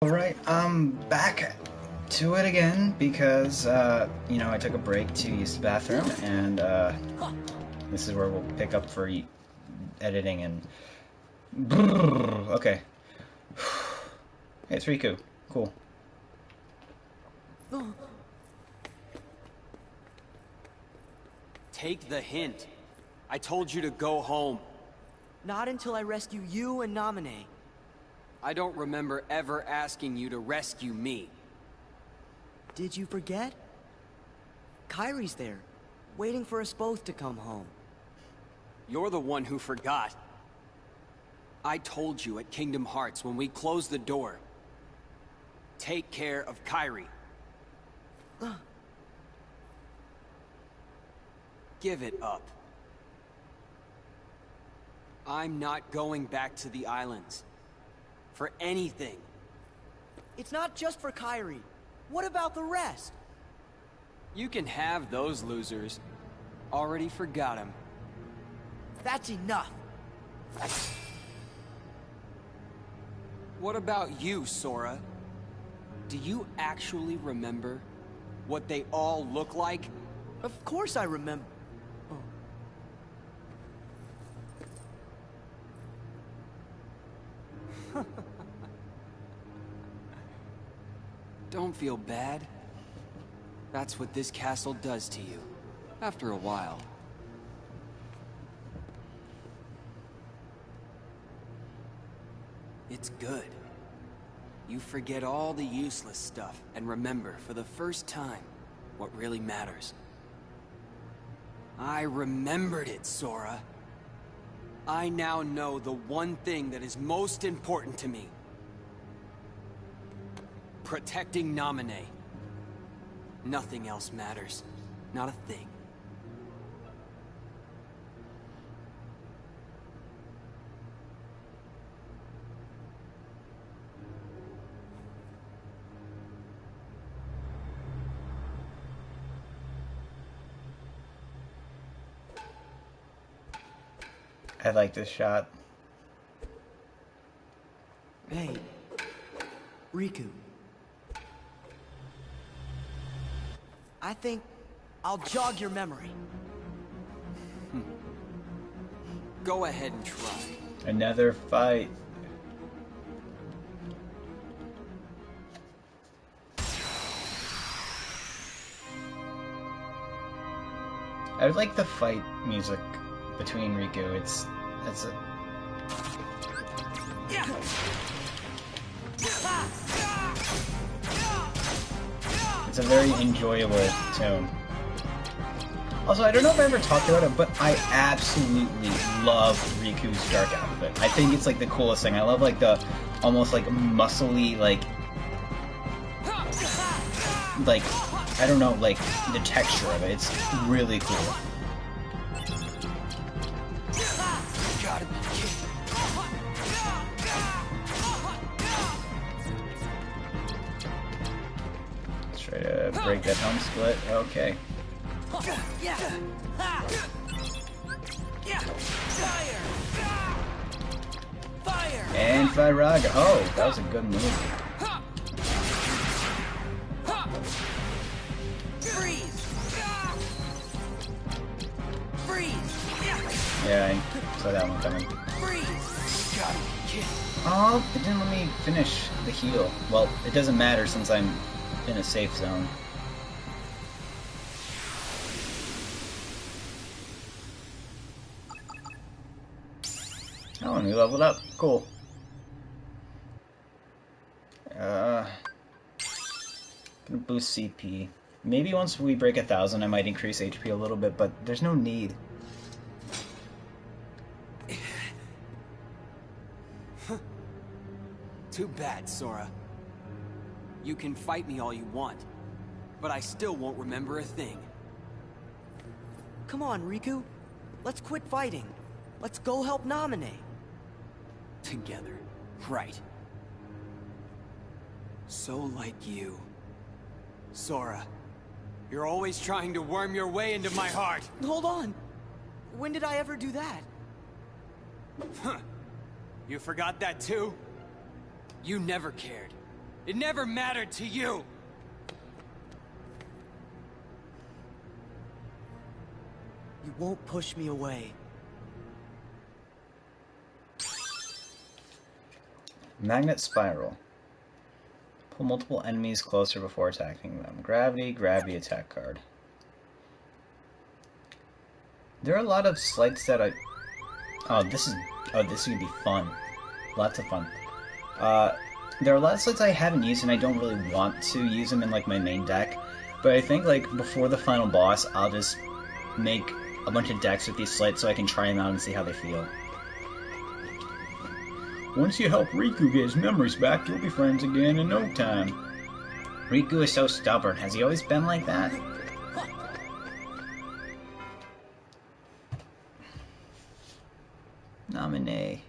Alright, I'm back to it again because, I took a break to use the bathroom, and, this is where we'll pick up for editing and... Okay. Hey, it's Riku. Cool. Take the hint. I told you to go home. Not until I rescue you and Namine. I don't remember ever asking you to rescue me. Did you forget? Kyrie's there, waiting for us both to come home. You're the one who forgot. I told you at Kingdom Hearts when we closed the door. Take care of Kyrie. Give it up. I'm not going back to the islands. For anything. It's not just for Kyrie. What about the rest? You can have those losers. Already forgot him. That's enough. What about you, Sora? Do you actually remember what they all look like? Of course I remember. Don't feel bad. That's what this castle does to you, after a while. It's good. You forget all the useless stuff and remember for the first time what really matters. I remembered it, Sora. I now know the one thing that is most important to me. Protecting Namine. Nothing else matters. Not a thing. I like this shot. Hey, Riku. I think I'll jog your memory. Go ahead and try. Another fight. I like the fight music between Riku. It's a very enjoyable tune. Also, I don't know if I ever talked about it, but I absolutely love Riku's dark outfit. I think it's like the coolest thing. I love like the almost like muscly like I don't know, like the texture of it. It's really cool. Let's try to break that helm split. Okay. And Firaga. Oh, that was a good move. Yeah, I saw that one coming. Oh, it didn't let me finish the heal. Well, it doesn't matter since I'm in a safe zone. Oh, and we leveled up. Cool. Gonna boost CP. Maybe once we break 1,000 I might increase HP a little bit, but there's no need. Too bad, Sora. You can fight me all you want, but I still won't remember a thing. Come on, Riku. Let's quit fighting. Let's go help Namine. Together. Right. So like you. Sora, you're always trying to worm your way into my heart. Hold on. When did I ever do that? Huh. You forgot that too? You never cared. It never mattered to you! You won't push me away. Magnet spiral. Pull multiple enemies closer before attacking them. Gravity attack card. There are a lot of slights that I... Oh, this is gonna be fun. Lots of fun. There are a lot of slights I haven't used, and I don't really want to use them in, like, my main deck. But I think, like, before the final boss, I'll just make a bunch of decks with these slights so I can try them out and see how they feel. Once you help Riku get his memories back, you'll be friends again in no time. Riku is so stubborn. Has he always been like that? Nominee.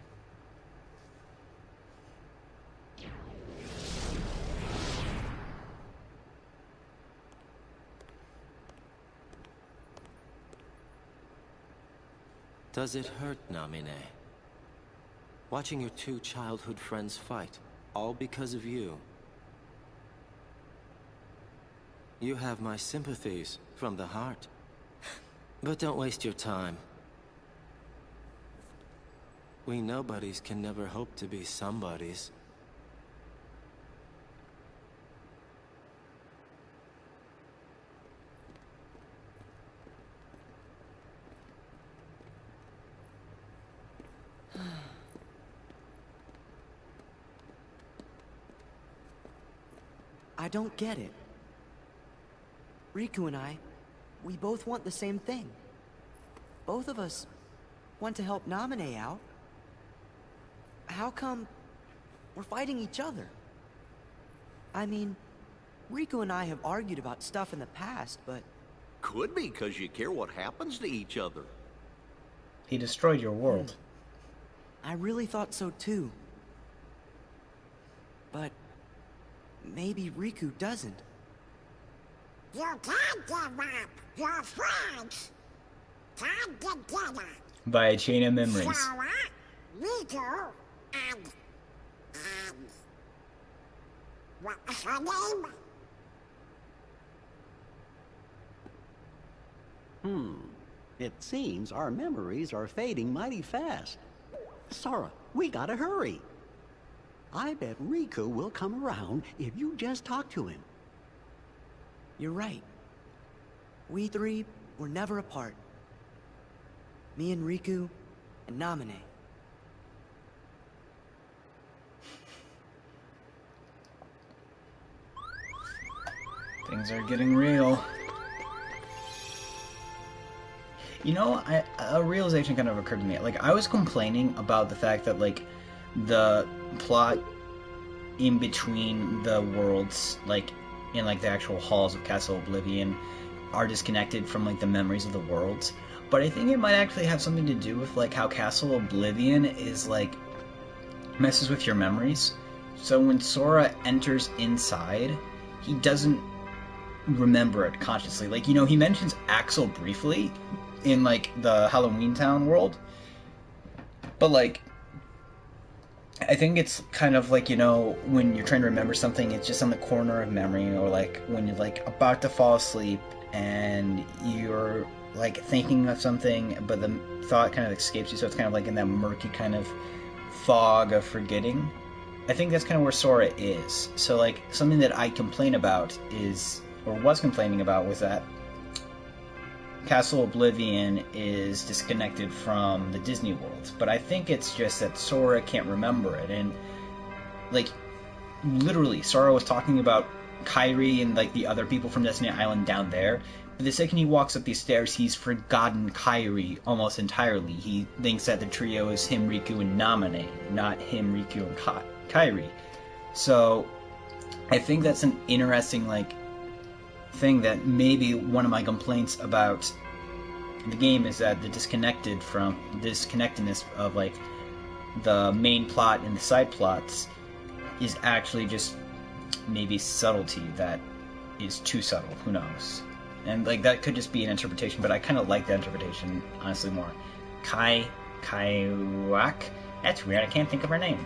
Does it hurt, Namine? Watching your two childhood friends fight, all because of you. You have my sympathies from the heart. But don't waste your time. We nobodies can never hope to be somebodies. I don't get it. Riku and I, we both want the same thing. Both of us want to help Namine out. How come we're fighting each other? I mean, Riku and I have argued about stuff in the past, but... Could be because you care what happens to each other. He destroyed your world. I really thought so too. But... maybe Riku doesn't. You can't give up your friends. Come together. By a chain of memories. Sora, Riku, and... what was her name? It seems our memories are fading mighty fast. Sora, we gotta hurry. I bet Riku will come around if you just talk to him. You're right. We three were never apart. Me and Riku and Namine. Things are getting real. You know, a realization kind of occurred to me. Like, I was complaining about the fact that, like, the plot in between the worlds, like, in, like, the actual halls of Castle Oblivion are disconnected from, like, the memories of the worlds. But I think it might actually have something to do with, like, how Castle Oblivion is, like, messes with your memories. So when Sora enters inside, he doesn't remember it consciously. Like, you know, he mentions Axel briefly in, like, the Halloween Town world. But, like, I think it's kind of like, you know, when you're trying to remember something, it's just on the corner of memory, or like when you're like about to fall asleep and you're like thinking of something, but the thought kind of escapes you, so it's kind of like in that murky kind of fog of forgetting. I think that's kind of where Sora is. So like something that I complain about is, or was complaining about, was that Castle Oblivion is disconnected from the Disney world, but I think it's just that Sora can't remember it, and like literally Sora was talking about Kairi and like the other people from Destiny Island down there, but the second he walks up these stairs, he's forgotten Kairi almost entirely. He thinks that the trio is him, Riku, and Namine, not him, Riku, and Kairi. So I think that's an interesting like thing, that maybe one of my complaints about the game is that the disconnectedness of like the main plot and the side plots is actually just maybe subtlety that is too subtle. Who knows? And like that could just be an interpretation, but I kind of like that interpretation honestly more. Kaiwak? That's weird. I can't think of her name.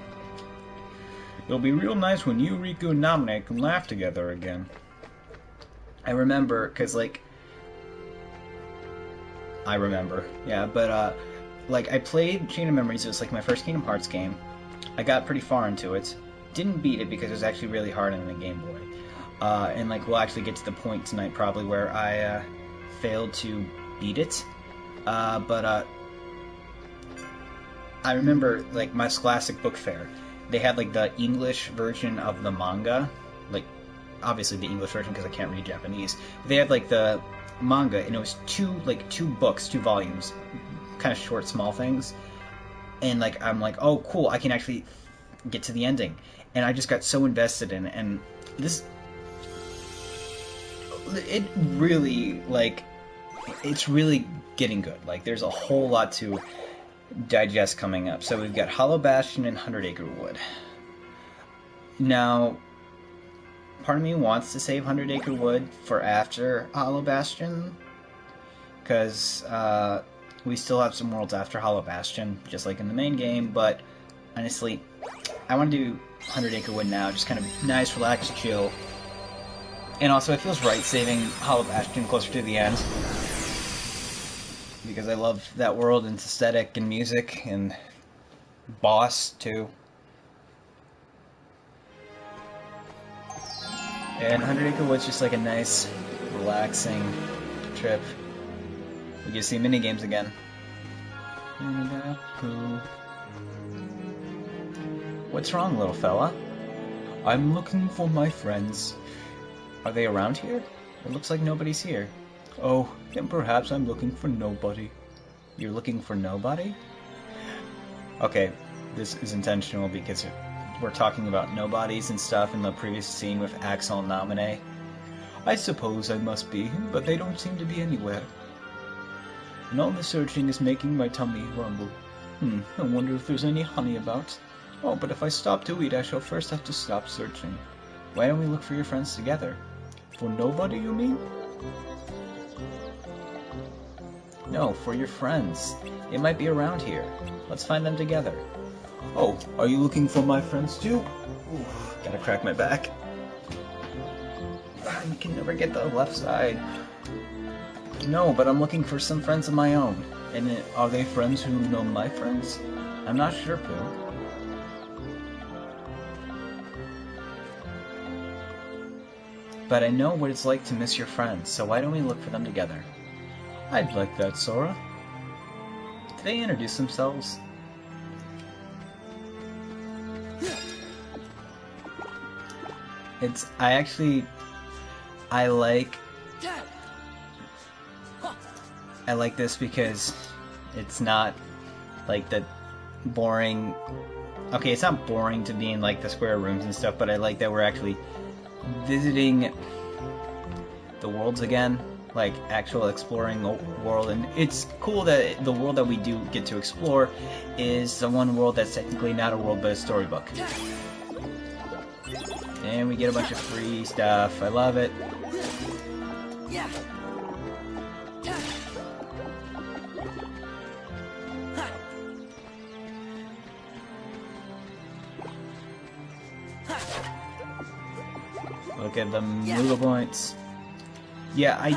It'll be real nice when you, Riku, and Namine can laugh together again. I remember, because, like... I remember, yeah, but, like, I played Chain of Memories. It was, like, my first Kingdom Hearts game. I got pretty far into it. Didn't beat it because it was actually really hard on the Game Boy. And, like, we'll actually get to the point tonight, probably, where I, failed to beat it. But I remember, like, my Scholastic Book Fair. They had, like, the English version of the manga. Like, obviously the English version because I can't read Japanese. They had, like, the manga, and it was two books, 2 volumes. Kind of short, small things. And, like, I'm like, oh, cool, I can actually get to the ending. And I just got so invested in it. And this... It really, like... It's really getting good. Like, there's a whole lot to digest coming up. So we've got Hollow Bastion and 100 Acre Wood. Now, part of me wants to save 100 Acre Wood for after Hollow Bastion, because we still have some worlds after Hollow Bastion, just like in the main game, but honestly, I want to do 100 Acre Wood now, just kind of nice, relaxed, chill. And also, it feels right saving Hollow Bastion closer to the end, because I love that world and aesthetic and music and boss too. And 100 Acre Wood's just like a nice, relaxing trip. We get to see minigames again. What's wrong, little fella? I'm looking for my friends. Are they around here? It looks like nobody's here. Oh, then perhaps I'm looking for nobody. You're looking for nobody? Okay, this is intentional because we're talking about nobodies and stuff in the previous scene with Axel and Namine. I suppose I must be, but they don't seem to be anywhere. And all the searching is making my tummy rumble. I wonder if there's any honey about. Oh, but if I stop to eat, I shall first have to stop searching. Why don't we look for your friends together? For nobody, you mean? No, for your friends. They might be around here. Let's find them together. Oh, are you looking for my friends too? Oof, gotta crack my back. You can never get the left side. No, but I'm looking for some friends of my own. And are they friends who know my friends? I'm not sure, Pooh. But I know what it's like to miss your friends, so why don't we look for them together? I'd like that, Sora. Did they introduce themselves? I like this because it's not like the boring... Okay, it's not boring to be in like the square rooms and stuff, but I like that we're actually visiting the worlds again, like actual exploring the world. And it's cool that the world that we do get to explore is the one world that's technically not a world but a storybook. And we get a bunch of free stuff. I love it. Look at the move points. Yeah, I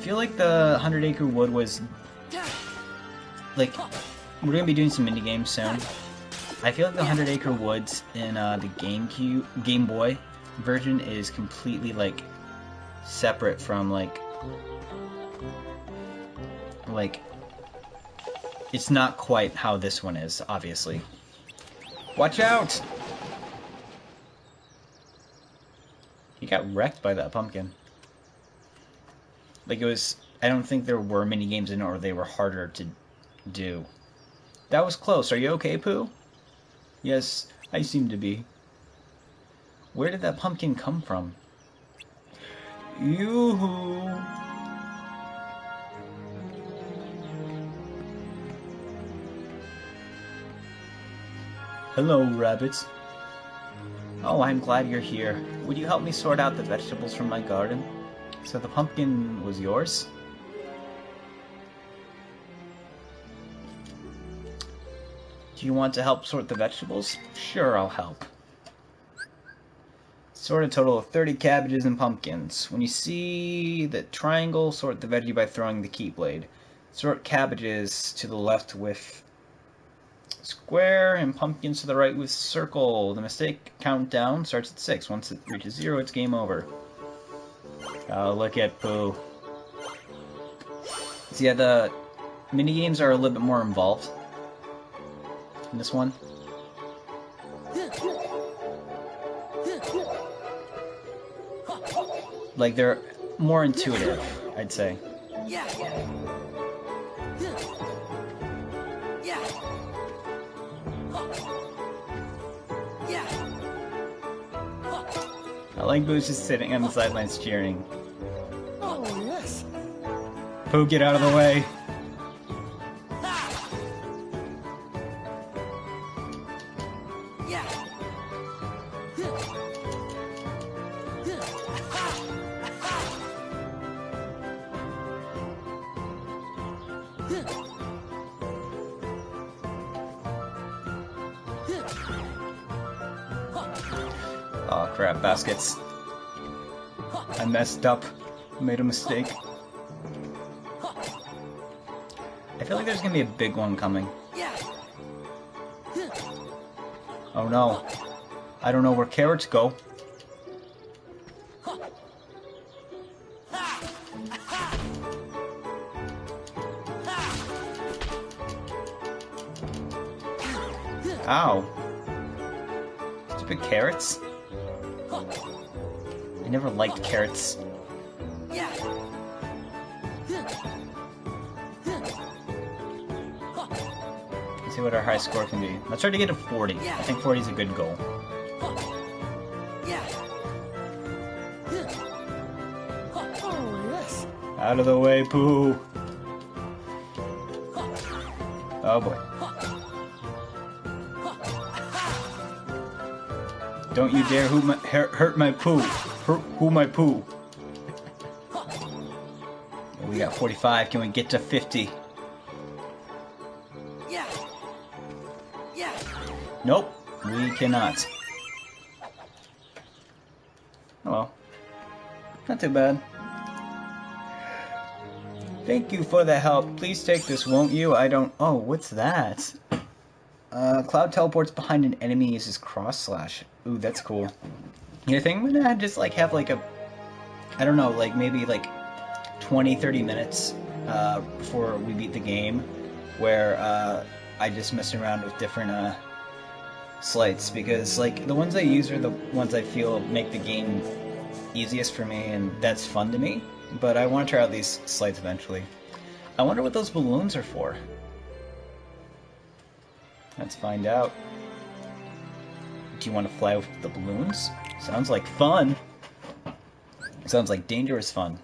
feel like the 100 Acre Wood was... Like, we're gonna be doing some mini games soon. I feel like the 100 Acre Woods in the Game Boy version is completely, like, separate from, like, it's not quite how this one is, obviously. Watch out! He got wrecked by that pumpkin. Like, it was... I don't think there were mini games in it, or they were harder to do. That was close. Are you okay, Pooh? Yes, I seem to be. Where did that pumpkin come from? Yoo-hoo! Hello, rabbits. Oh, I'm glad you're here. Would you help me sort out the vegetables from my garden? So the pumpkin was yours? Do you want to help sort the vegetables? Sure, I'll help. Sort a total of 30 cabbages and pumpkins. When you see the triangle, sort the veggie by throwing the keyblade. Sort cabbages to the left with square and pumpkins to the right with circle. The mistake countdown starts at 6. Once it reaches 0, it's game over. Oh, look at Pooh. So yeah, the minigames are a little bit more involved in this one. Like, they're more intuitive, I'd say. Yeah. I like Boo's just sitting on the sidelines cheering. Oh, yes. Pooh, get out of the way. Oh crap, baskets. I messed up. Made a mistake. I feel like there's gonna be a big one coming. Oh no. I don't know where carrots go. Ow. Stupid carrots. I never liked carrots. Let's see what our high score can be. Let's try to get to 40. I think 40 is a good goal. Out of the way, Pooh. Oh boy. Don't you dare hurt my Pooh. Who my Pooh. We got 45. Can we get to 50? Nope. We cannot. Oh well. Not too bad. Thank you for the help. Please take this, won't you? I don't... Oh, what's that? Cloud teleports behind an enemy, uses cross slash. Ooh, that's cool. You think I'm gonna just like have like a... I don't know, like maybe like 20-30 minutes before we beat the game, where I just mess around with different slights, because like the ones I use are the ones I feel make the game easiest for me, and that's fun to me. But I want to try out these slides eventually. I wonder what those balloons are for. Let's find out. Do you want to fly with the balloons? Sounds like fun. Sounds like dangerous fun.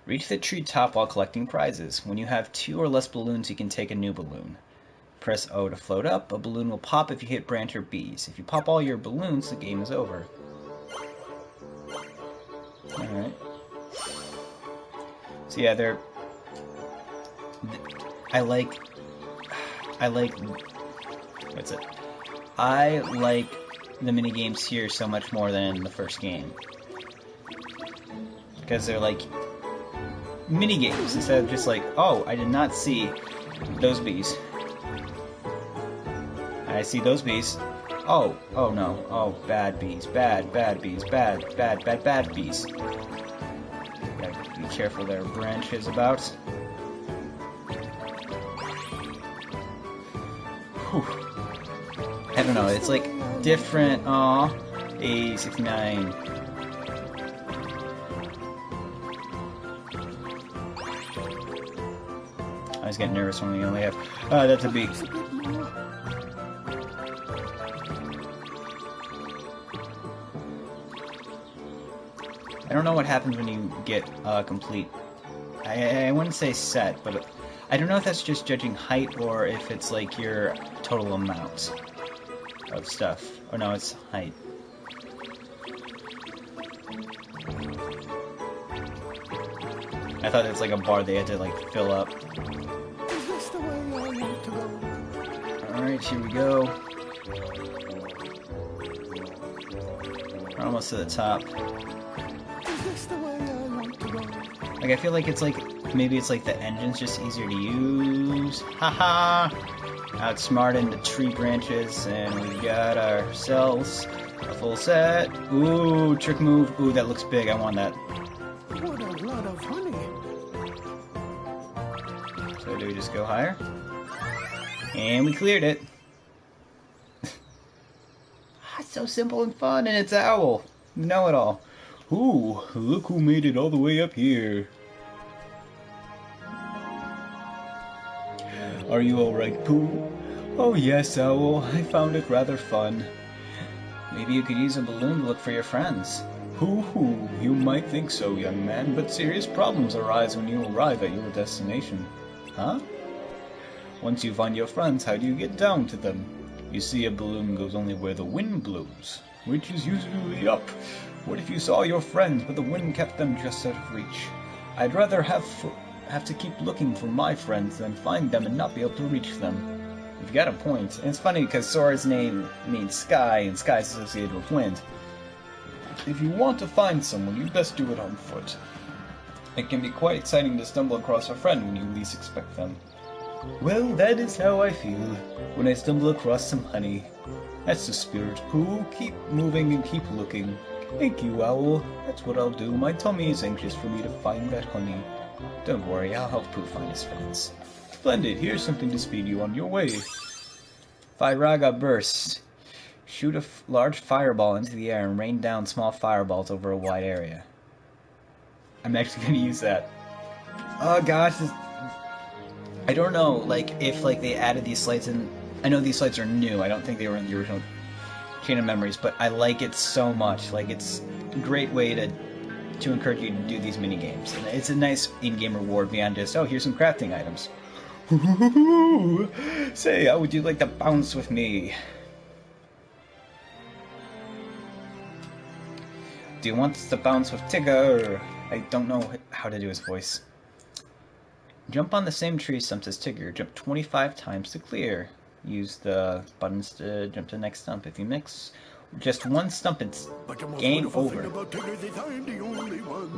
Reach the tree top while collecting prizes. When you have 2 or less balloons, you can take a new balloon. Press O to float up. A balloon will pop if you hit branch or bees. If you pop all your balloons, the game is over. Alright. So yeah, they're... I like... What's it? I like the minigames here so much more than in the first game. Because they're like... minigames, instead of just like, oh, I did not see those bees. I see those bees. Oh no. Oh, bad bees. Bad bees. Bad bees. Gotta be careful there are branches about. Whew. I don't know, it's like different. Aw. A69. I was getting nervous when we only have... that's a bee. I don't know what happens when you get complete... I wouldn't say set, but I don't know if that's just judging height or if it's like your total amount of stuff. Oh no, it's height. I thought it's like a bar they had to like fill up. Is this the way I need to go? Alright, here we go. We're almost to the top. Is this the way I want to go? Like, I feel like it's like, maybe it's like the engine's just easier to use. Haha! Outsmarting the tree branches, and we got ourselves a full set. Ooh, trick move. Ooh, that looks big. I want that. What a lot of honey. So do we just go higher? And we cleared it. It's so simple and fun, and it's Owl. Know-it-all. Ooh, look who made it all the way up here. Are you alright, Pooh? Oh yes, Owl. I found it rather fun. Maybe you could use a balloon to look for your friends. Hoo-hoo, you might think so, young man, but serious problems arise when you arrive at your destination. Huh? Once you find your friends, how do you get down to them? You see, a balloon goes only where the wind blows, which is usually up. What if you saw your friends, but the wind kept them just out of reach? I'd rather have to keep looking for my friends than find them and not be able to reach them. You've got a point. And it's funny because Sora's name means sky, and sky is associated with wind. If you want to find someone, you'd best do it on foot. It can be quite exciting to stumble across a friend when you least expect them. Well, that is how I feel when I stumble across some honey. That's the spirit, Pooh. Keep moving and keep looking. Thank you, Owl. That's what I'll do. My tummy is anxious for me to find that honey. Don't worry, I'll help Pooh find his friends. Splendid. Here's something to speed you on your way. Firaga Burst. Shoot a large fireball into the air and rain down small fireballs over a wide area. I'm actually going to use that. Oh gosh, I don't know, like, if, like, they added these slides in. I know these slides are new. I don't think they were in the original Chain of Memories, but I like it so much. Like, it's a great way to encourage you to do these mini games. And it's a nice in-game reward beyond just, oh, here's some crafting items. Say, how would you like to bounce with me? Do you want to bounce with Tigger? I don't know how to do his voice. Jump on the same tree stumps as Tigger. Jump 25 times to clear. Use the buttons to jump to the next stump. If you mix just one stump, it's game over.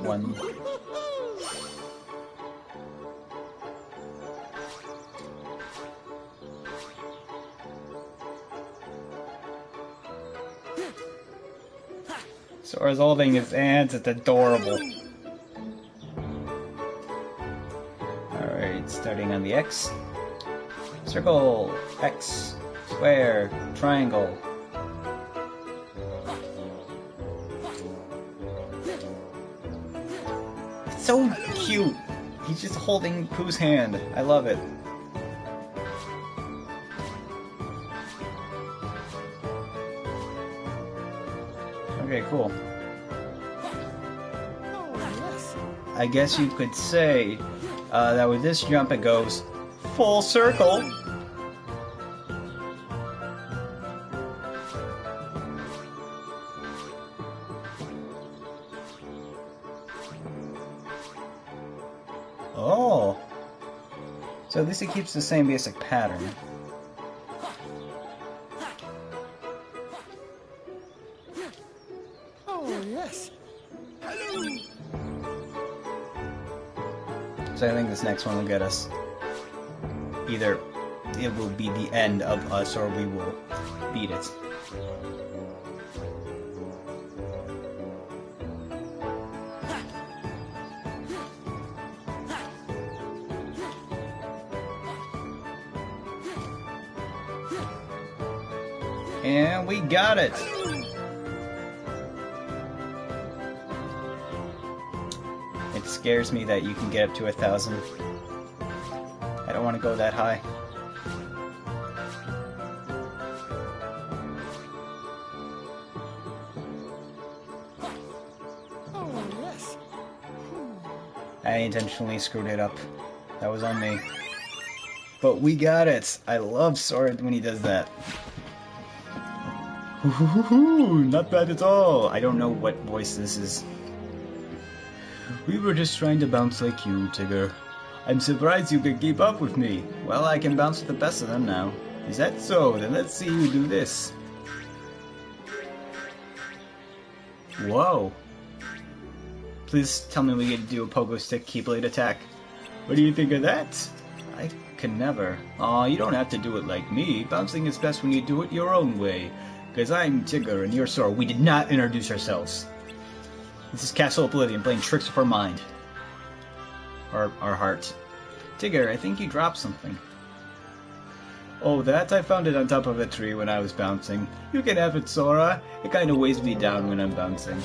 One. Sora's holding his hands. It's adorable. Alright, starting on the X. Circle, X, square, triangle. It's so cute. He's just holding Pooh's hand. I love it. Okay, cool. I guess you could say that with this jump it goes full circle. Oh. So at least it keeps the same basic pattern. Oh, yes. Hello. So I think this next one will get us. Either it will be the end of us or we will beat it. And we got it! It scares me that you can get up to 1,000. I don't want to go that high. Oh, yes. I intentionally screwed it up. That was on me. But we got it! I love Sora when he does that. Not bad at all! I don't know what voice this is. We were just trying to bounce like you, Tigger. I'm surprised you could keep up with me. Well, I can bounce with the best of them now. Is that so? Then let's see you do this. Whoa. Please tell me we get to do a pogo stick keyblade attack. What do you think of that? I can never. Aw, you don't have to do it like me. Bouncing is best when you do it your own way. Because I'm Tigger and you're Sora. We did not introduce ourselves. This is Castle Oblivion, playing tricks with our mind. Or our heart. Tigger, I think you dropped something. Oh, that? I found it on top of a tree when I was bouncing. You can have it, Sora. It kind of weighs me down when I'm bouncing.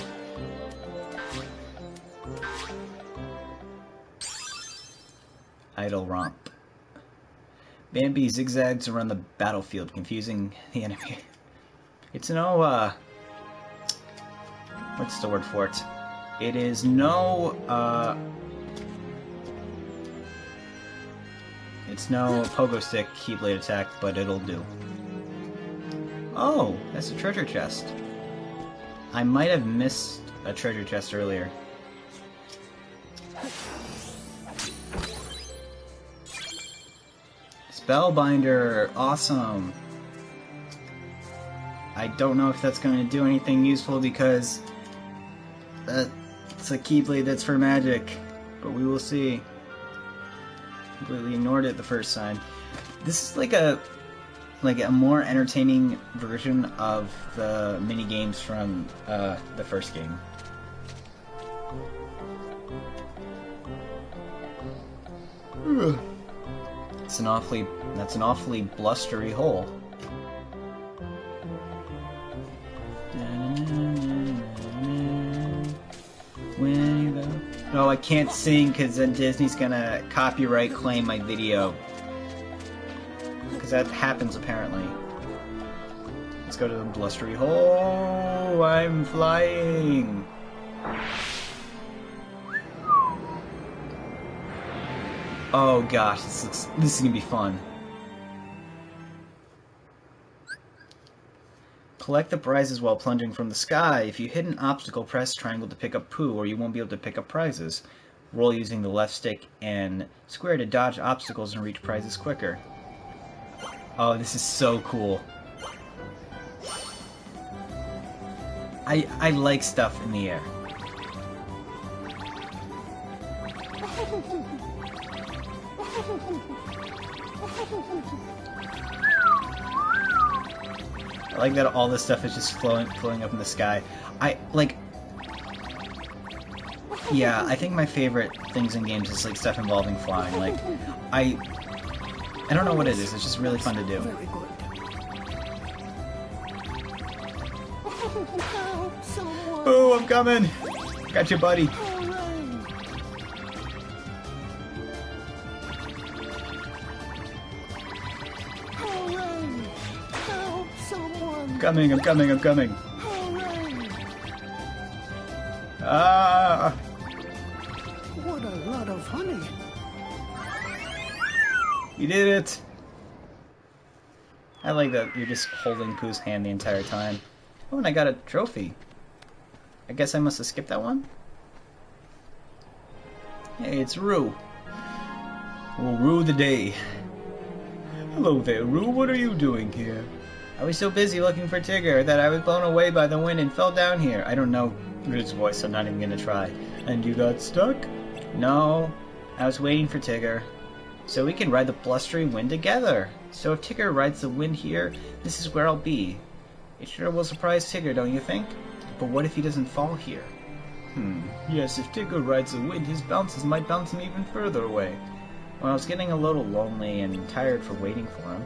Idle romp. Bambi zigzags around the battlefield, confusing the enemy. It's no, what's the word for it? It is no, it's no pogo stick keyblade attack, but it'll do. Oh, that's a treasure chest. I might have missed a treasure chest earlier. Spellbinder! Awesome! I don't know if that's going to do anything useful because it's a keyblade that's for magic, but we will see. Completely ignored it the first time. This is like a more entertaining version of the mini games from the first game. That's an awfully blustery hole. No, I can't sing because then Disney's gonna copyright claim my video. Because that happens apparently. Let's go to the blustery hole. I'm flying. Oh gosh, this is gonna be fun. Collect the prizes while plunging from the sky. If you hit an obstacle, press triangle to pick up poo, or you won't be able to pick up prizes. Roll using the left stick and square to dodge obstacles and reach prizes quicker. Oh, this is so cool. I like stuff in the air. I like that all this stuff is just floating up in the sky. Yeah, I think my favorite things in games is like stuff involving flying. Like, I don't know what it is. It's just really fun to do. Oh, I'm coming! Got you, buddy. I'm coming. Ah! What a lot of honey. You did it! I like that you're just holding Pooh's hand the entire time. Oh, and I got a trophy. I guess I must have skipped that one? Hey, it's Roo. We'll rue the day. Hello there, Roo. What are you doing here? I was so busy looking for Tigger that I was blown away by the wind and fell down here. I don't know Roo's voice, so I'm not even gonna try. And you got stuck? No, I was waiting for Tigger. So we can ride the blustery wind together. So if Tigger rides the wind here, this is where I'll be. It sure will surprise Tigger, don't you think? But what if he doesn't fall here? Yes, if Tigger rides the wind, his bounces might bounce him even further away. Well, I was getting a little lonely and tired for waiting for him.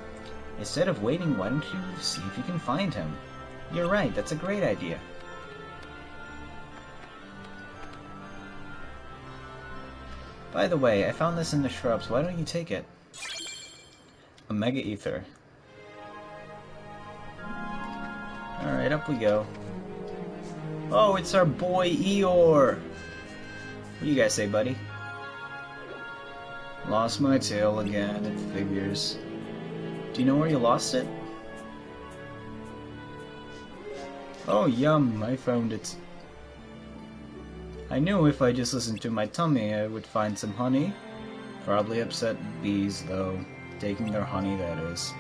Instead of waiting, why don't you see if you can find him? You're right, that's a great idea. By the way, I found this in the shrubs. Why don't you take it? A Mega Ether. Alright, up we go. Oh, it's our boy Eeyore! What do you guys say, buddy? Lost my tail again, it figures. Do you know where you lost it? Oh, yum, I found it. I knew if I just listened to my tummy, I would find some honey. Probably upset bees, though. Taking their honey, that is.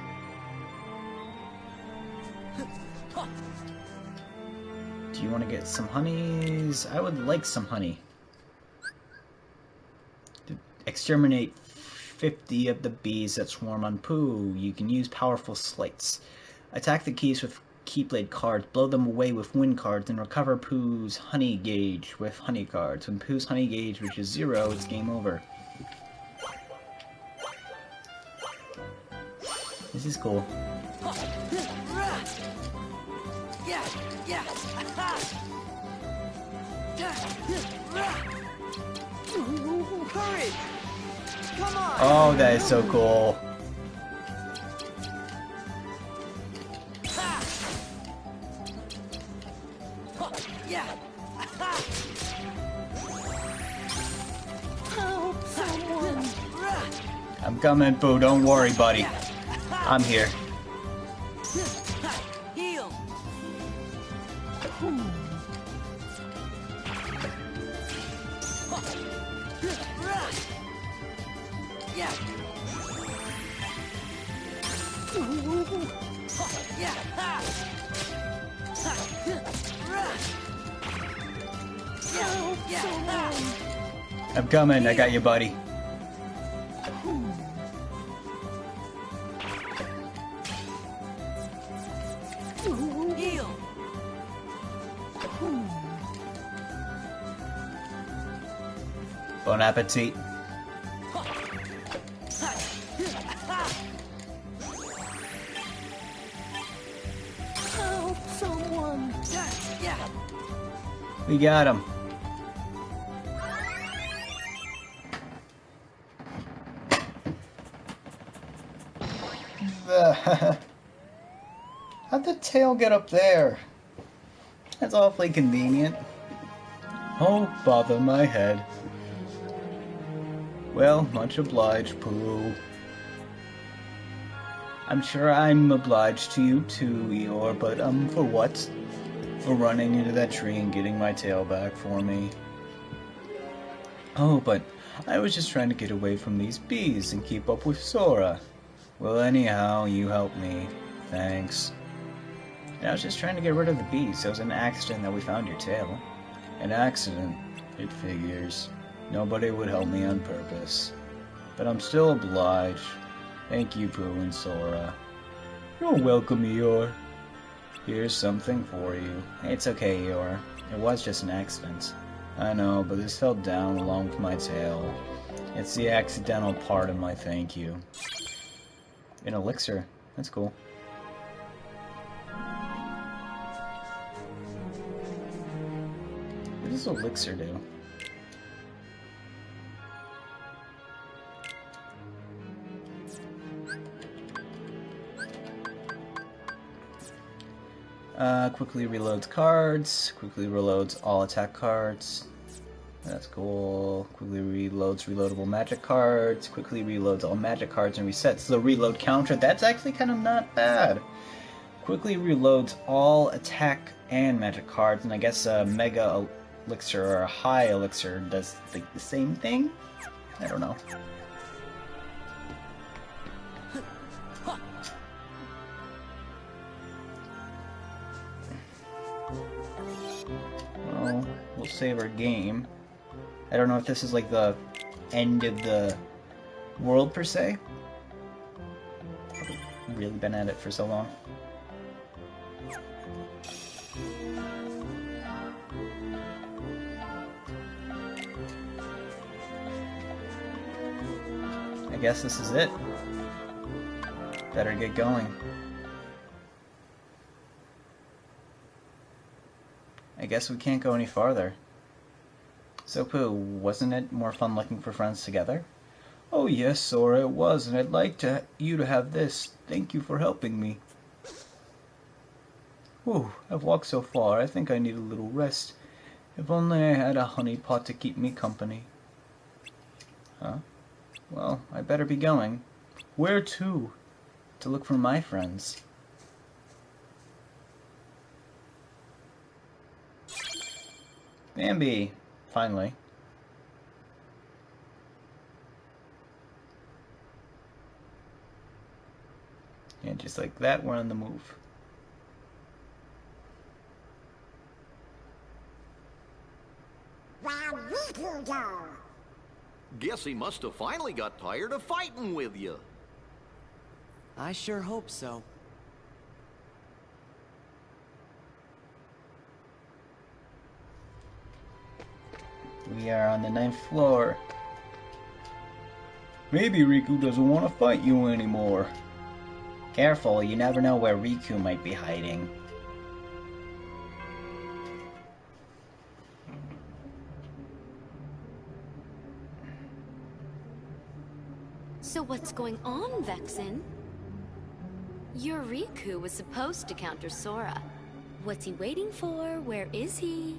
Do you want to get some honeys? I would like some honey. To exterminate 50 of the bees that swarm on Pooh. You can use powerful sleights. Attack the keys with Keyblade cards, blow them away with wind cards, and recover Pooh's honey gauge with honey cards. When Pooh's honey gauge reaches 0, it's game over. This is cool. Hurry! Come on! Oh, that is so cool. Help someone! I'm coming, Pooh. Don't worry, buddy. I'm here. Heal! I'm coming. I got you, buddy. Heal! Bon appetit. Help someone! We got him. How'd the tail get up there? That's awfully convenient. Oh, bother my head. Well, much obliged, Pooh. I'm sure I'm obliged to you too, Eeyore, but for what? For running into that tree and getting my tail back for me. Oh, but I was just trying to get away from these bees and keep up with Sora. Well, anyhow, you helped me. Thanks. And I was just trying to get rid of the bees. It was an accident that we found your tail. An accident? It figures. Nobody would help me on purpose. But I'm still obliged. Thank you, Pooh and Sora. You're welcome, Eeyore. Here's something for you. It's okay, Eeyore. It was just an accident. I know, but this fell down along with my tail. It's the accidental part of my thank you. An elixir. That's cool. What does elixir do? Quickly reloads cards. Quickly reloads all attack cards. That's cool. Quickly reloads reloadable magic cards. Quickly reloads all magic cards and resets the reload counter. That's actually kind of not bad. Quickly reloads all attack and magic cards, and I guess a mega elixir or a high elixir does the same thing? I don't know. Well, we'll save our game. I don't know if this is like the end of the world per se. I've really been at it for so long. I guess this is it. Better get going. I guess we can't go any farther. So, Pooh, wasn't it more fun looking for friends together? Oh yes, Sora, it was, and I'd like you to have this. Thank you for helping me. Whew, I've walked so far, I think I need a little rest. If only I had a honey pot to keep me company. Huh? Well, I better be going. Where to? To look for my friends. Bambi! Finally. And just like that, we're on the move. Riku go? Guess he must have finally got tired of fighting with you. I sure hope so. We are on the 9th floor. Maybe Riku doesn't want to fight you anymore. Careful, you never know where Riku might be hiding. So what's going on, Vexen? Your Riku was supposed to counter Sora. What's he waiting for? Where is he?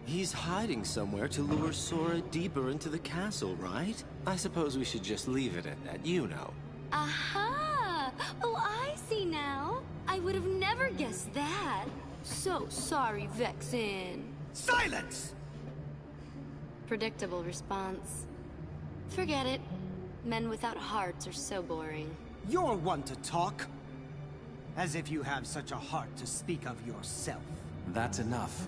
He's hiding somewhere to lure Sora deeper into the castle, right? I suppose we should just leave it at that, you know. Aha! Oh, I see now. I would have never guessed that. So sorry, Vexen. Silence! Predictable response. Forget it. Men without hearts are so boring. You're one to talk. As if you have such a heart to speak of yourself. That's enough.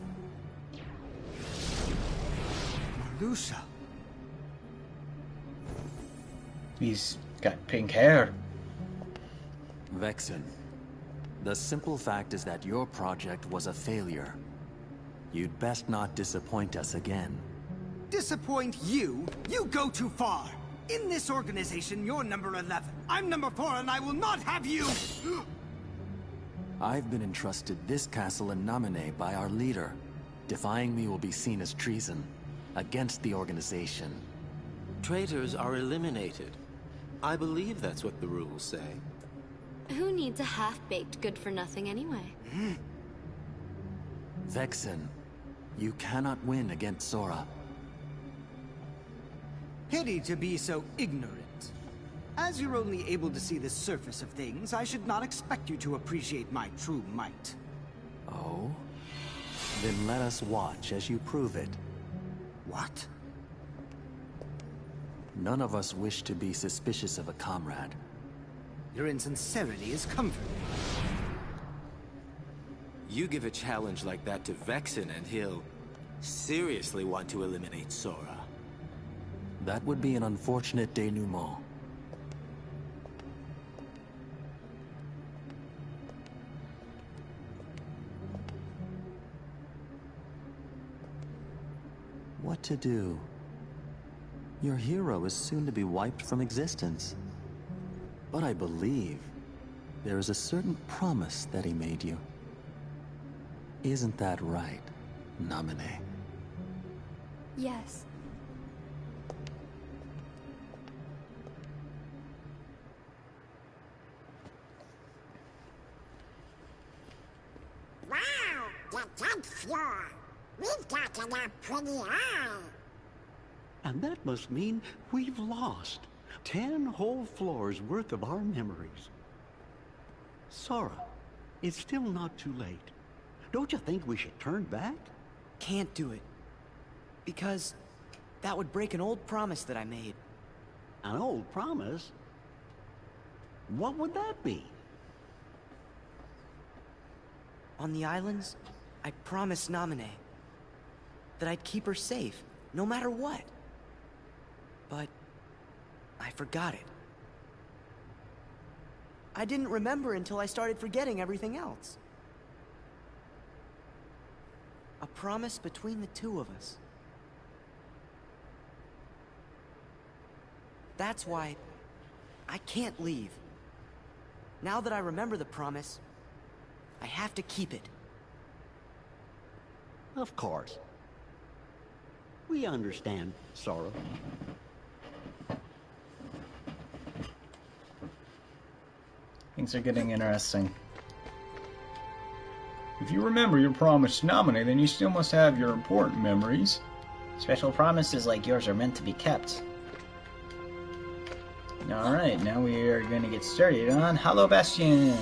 Marluxia. He's got pink hair. Vexen, the simple fact is that your project was a failure. You'd best not disappoint us again. Disappoint you? You go too far. In this organization, you're number 11. I'm number 4, and I will not have you! I've been entrusted this castle in Namine by our leader. Defying me will be seen as treason against the organization. Traitors are eliminated. I believe that's what the rules say. Who needs a half-baked good-for-nothing anyway? Vexen, you cannot win against Sora. Pity to be so ignorant. As you're only able to see the surface of things, I should not expect you to appreciate my true might. Oh? Then let us watch as you prove it. What? None of us wish to be suspicious of a comrade. Your insincerity is comforting. You give a challenge like that to Vexen and he'll seriously want to eliminate Sora. That would be an unfortunate denouement. What to do? Your hero is soon to be wiped from existence. But I believe there is a certain promise that he made you. Isn't that right, Namine? Yes. Wow, the 10th floor. We've got a pretty eye. And that must mean we've lost 10 whole floors worth of our memories. Sora, it's still not too late. Don't you think we should turn back? Can't do it. Because that would break an old promise that I made. An old promise? What would that be? On the islands, I promised Namine that I'd keep her safe, no matter what. But I forgot it. I didn't remember until I started forgetting everything else. A promise between the two of us. That's why I can't leave. Now that I remember the promise, I have to keep it. Of course. We understand, Sora. Things are getting interesting. If you remember your promise to nominate, then you still must have your important memories. Special promises like yours are meant to be kept. Alright, now we are going to get started on Hollow Bastion.